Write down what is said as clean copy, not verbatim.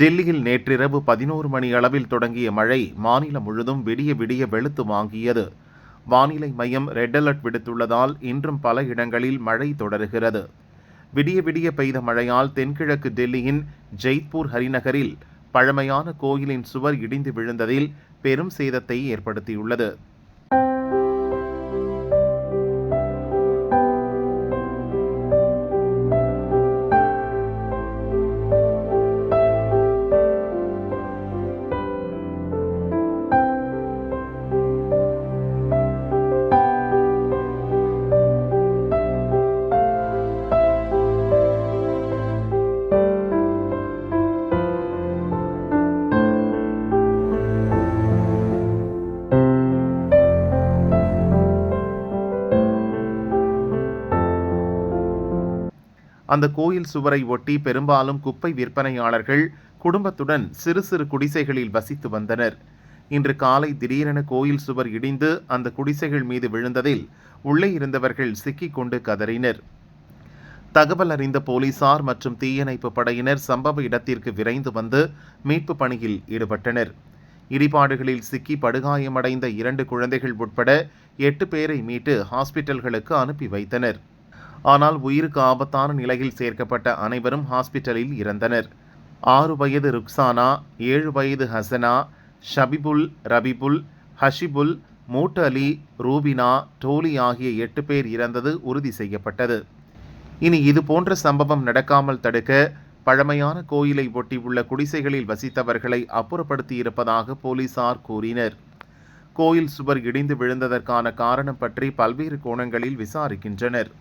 டெல்லியில் நேற்றிரவு 11 மணி அளவில் தொடங்கிய மழை மாநிலம் முழுதும் விடிய விடிய வெளுத்து வாங்கியது. வானிலை மையம் ரெட் அலர்ட் விடுத்துள்ளதால் இன்றும் பல இடங்களில் மழை தொடர்கிறது. விடிய விடிய பெய்த மழையால் தென்கிழக்கு டெல்லியின் ஜெய்ப்பூர் ஹரிநகரில் பழமையான கோயிலின் சுவர் இடிந்து விழுந்ததில் பெரும் சேதத்தை ஏற்படுத்தியுள்ளது. அந்த கோயில் சுவரை ஒட்டி பெரும்பாலும் குப்பை விற்பனையாளர்கள் குடும்பத்துடன் சிறு சிறு குடிசைகளில் வசித்து வந்தனர். இன்று காலை திடீரென கோயில் சுவர் இடிந்து அந்த குடிசைகள் மீது விழுந்ததில் உள்ளே இருந்தவர்கள் சிக்கிக் கொண்டு கதறினர். தகவல் அறிந்த போலீசார் மற்றும் தீயணைப்பு படையினர் சம்பவ இடத்திற்கு விரைந்து வந்து மீட்பு பணியில் ஈடுபட்டனர். இடிபாடுகளில் சிக்கி படுகாயமடைந்த 2 குழந்தைகள் உட்பட 8 பேரை மீட்டு ஹாஸ்பிட்டல்களுக்கு அனுப்பி வைத்தனர். ஆனால் உயிருக்கு ஆபத்தான நிலையில் சேர்க்கப்பட்ட அனைவரும் ஹாஸ்பிட்டலில் இறந்தனர். 6 வயது ருக்சானா, 7 வயது ஹசனா, ஷபிபுல், ரபிபுல், ஹஷிபுல், மூட் அலி, ரூபினா, டோலி ஆகிய 8 பேர் இறந்தது உறுதி செய்யப்பட்டது. இனி இதுபோன்ற சம்பவம் நடக்காமல் தடுக்க பழமையான கோயிலை ஒட்டியுள்ள குடிசைகளில் வசித்தவர்களை அப்புறப்படுத்தியிருப்பதாக போலீசார் கூறினர். கோயில் சுவர் இடிந்து விழுந்ததற்கான காரணம் பற்றி பல்வேறு கோணங்களில் விசாரிக்கின்றனர்.